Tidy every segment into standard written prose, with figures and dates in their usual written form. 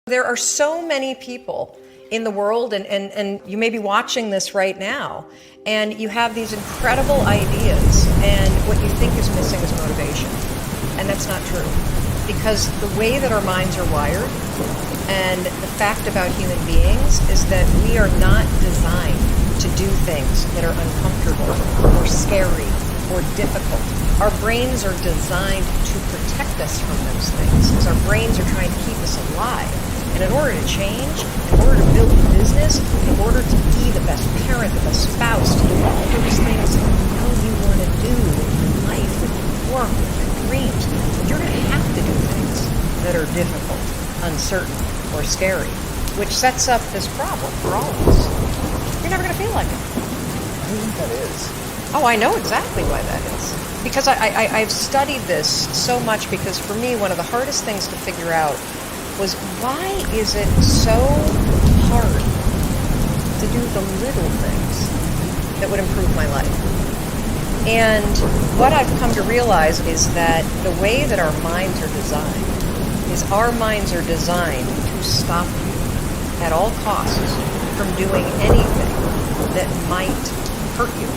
There are so many people in the world, and you may be watching this right now, and you have these incredible ideas, and what you think is missing is motivation. And that's not true. Because the way that our minds are wired, and the fact about human beings, is that we are not designed to do things that are uncomfortable or scary or difficult. Our brains are designed to protect us from those things, because our brains are trying to keep us alive. And in order to change, in order to build a business, in order to be the best parent, the best spouse, to do all those things that you know you want to do in your life, with your work, with your dreams, you're going to have to do things that are difficult, uncertain, or scary, which sets up this problem for all of us. You're never going to feel like it. Why do you think that is? Oh, I know exactly why that is. Because I've studied this so much, because for me, one of the hardest things to figure out was, why is it so hard to do the little things that would improve my life? And what I've come to realize is that the way that our minds are designed is our minds are designed to stop you at all costs from doing anything that might hurt you.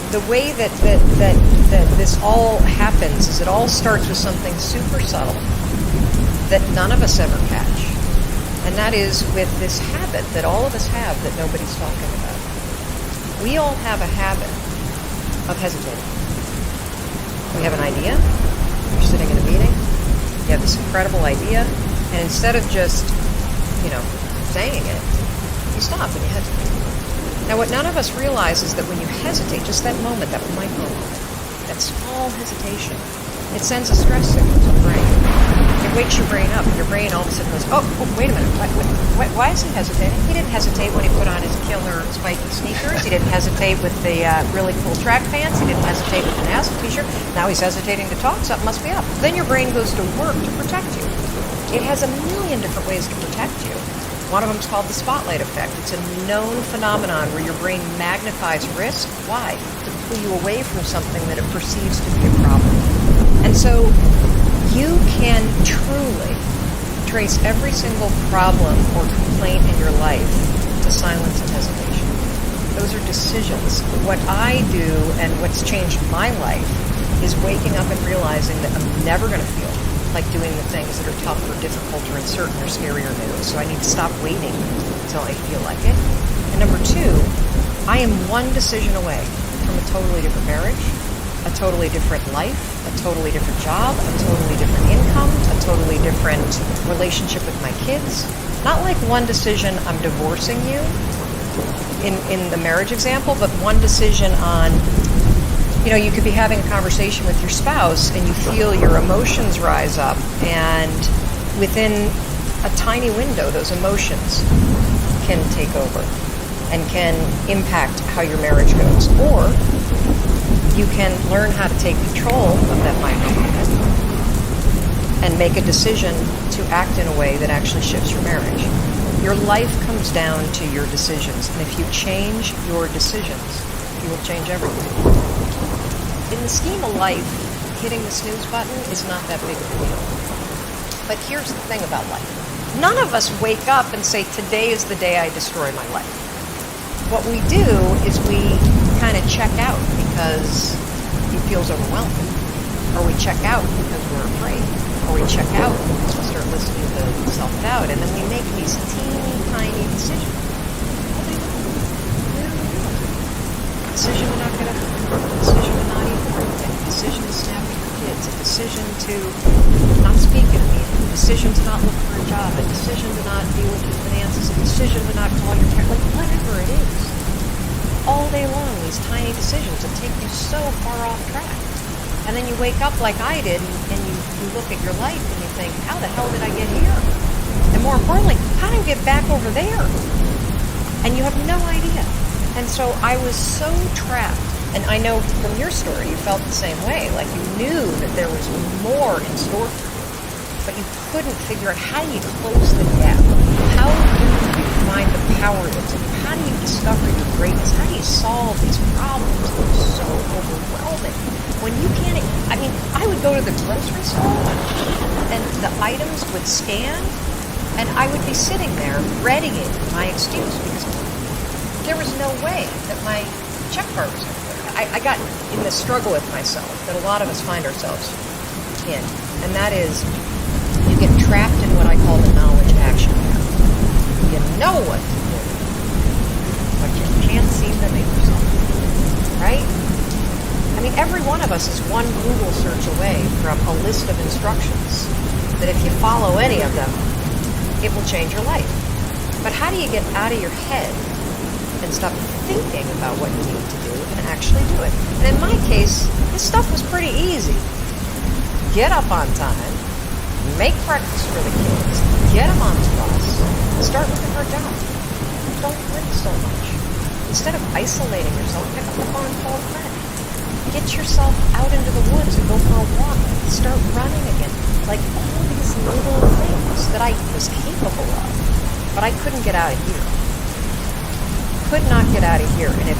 The way that this all happens is it all starts with something super subtle that none of us ever catch. And that is with this habit that all of us have that nobody's talking about. We all have a habit of hesitating. We have an idea, you're sitting in a meeting, you have this incredible idea, and instead of just, saying it, you stop and you hesitate. Now what none of us realize is that when you hesitate, just that moment, that micro moment, that small hesitation, it sends a stress signal to the brain. It wakes your brain up, and your brain all of a sudden goes, oh wait a minute, why is he hesitating? He didn't hesitate when he put on his killer spiky sneakers. He didn't hesitate with the really cool track pants. He didn't hesitate with the NASA t-shirt. Now he's hesitating to talk, something must be up. Then your brain goes to work to protect you. It has a million different ways to protect you. One of them is called the spotlight effect. It's a known phenomenon where your brain magnifies risk. Why? To pull you away from something that it perceives to be a problem. And so you can truly trace every single problem or complaint in your life to silence and hesitation. Those are decisions. What I do and what's changed my life is waking up and realizing that I'm never going to feel like doing the things that are tough or difficult or uncertain or scary or new. So I need to stop waiting until I feel like it. And number two, I am one decision away from a totally different marriage, a totally different life, a totally different job, a totally different income, a totally different relationship with my kids. Not like one decision, I'm divorcing you, in the marriage example, but one decision on, you could be having a conversation with your spouse and you feel your emotions rise up, and within a tiny window, those emotions can take over and can impact how your marriage goes. Or you can learn how to take control of that micro moment and make a decision to act in a way that actually shifts your marriage. Your life comes down to your decisions, and if you change your decisions, you will change everything. In the scheme of life, hitting the snooze button is not that big of a deal. But here's the thing about life. None of us wake up and say, today is the day I destroy my life. What we do is we kind of check out because it feels overwhelming. Or we check out because we're afraid. Or we check out because we start listening to self-doubt. And then we make these teeny tiny decisions. Decision to not get up, a decision to not eat fruit, a decision to snap at your kids, a decision to not speak at a meeting, a decision to not look for a job, a decision to not deal with your finances, a decision to not call your parents, like whatever it is. All day long, these tiny decisions that take you so far off track. And then you wake up like I did, and you look at your life and you think, how the hell did I get here? And more importantly, how did I get back over there? And you have no idea. And so I was so trapped. And I know from your story, you felt the same way. Like you knew that there was more in store for you, but you couldn't figure out how do you close the gap? How do you find the power that's in you? How do you discover your greatness? How do you solve these problems that are so overwhelming? When you can't, I would go to the grocery store and the items would scan And I would be sitting there readying my excuse because there was no way that my check bar was going to clear. I got in this struggle with myself that a lot of us find ourselves in, and that is you get trapped in what I call the knowledge action gap. You know what to do, but you can't seem to make yourself, right? I mean, every one of us is one Google search away from a list of instructions that if you follow any of them, it will change your life. But how do you get out of your head and stop thinking about what you need to do and actually do it? And in my case, this stuff was pretty easy. Get up on time, make breakfast for the kids, get them on the bus, start looking for a job. Don't think so much. Instead of isolating yourself, pick up the phone and call a friend. Get yourself out into the woods and go for a walk. Start running again. Like all these little things that I was capable of, but I couldn't get out of here. Could not get out of here. And if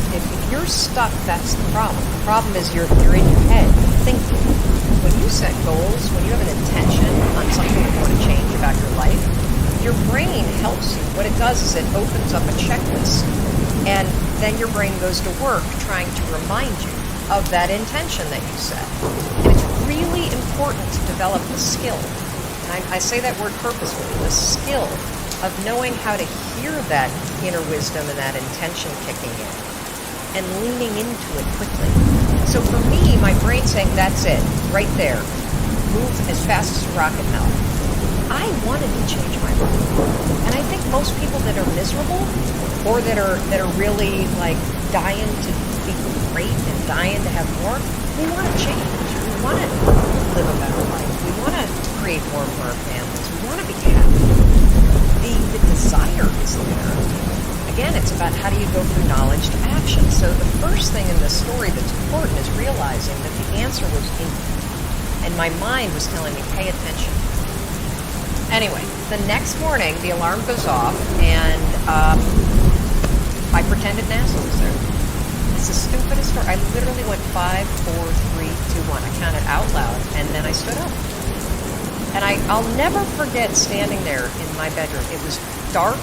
you're stuck, that's the problem. The problem is you're in your head thinking. When you set goals, when you have an intention on something you want to change about your life, your brain helps you. What it does is it opens up a checklist, and then your brain goes to work trying to remind you of that intention that you set. And it's really important to develop the skill, and I say that word purposefully, the skill of knowing how to hear that inner wisdom and that intention kicking in and leaning into it quickly. So for me, my brain saying, that's it, right there, move as fast as a rocket now. I wanted to change my life. And I think most people that are miserable or that are really like dying to be great and dying to have more, we want to change. We want to live a better life. We want to create more for our families. We want to be happy. The desire is there. Again, it's about how do you go from knowledge to action. So the first thing in this story that's important is realizing that the answer was in you. And my mind was telling me, pay attention. Anyway, the next morning, the alarm goes off, and I pretended NASA was there. It's the stupidest story. I literally went 5, 4, 3, 2, 1. I counted out loud, and then I stood up. And I'll never forget standing there in my bedroom. It was dark.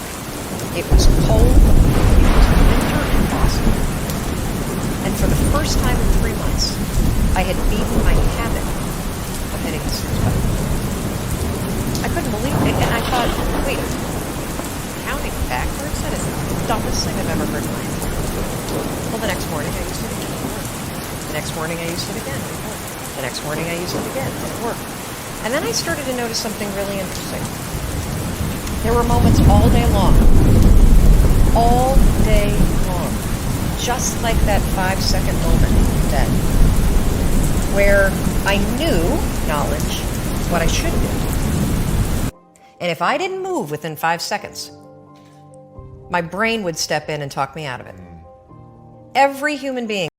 It was cold. It was winter in Boston. And for the first time in 3 months, I had beaten my habit of hitting the snooze button. I couldn't believe it. And I thought, wait, counting backwards? That is the dumbest thing I've ever heard in my life. Well, the next morning I used it again. It worked. The next morning I used it again. It worked. The next morning I used it again. It worked. And then I started to notice something really interesting. There were moments all day long, just like that 5-second moment then, where I knew knowledge what I should do. And if I didn't move within 5 seconds, my brain would step in and talk me out of it. Every human being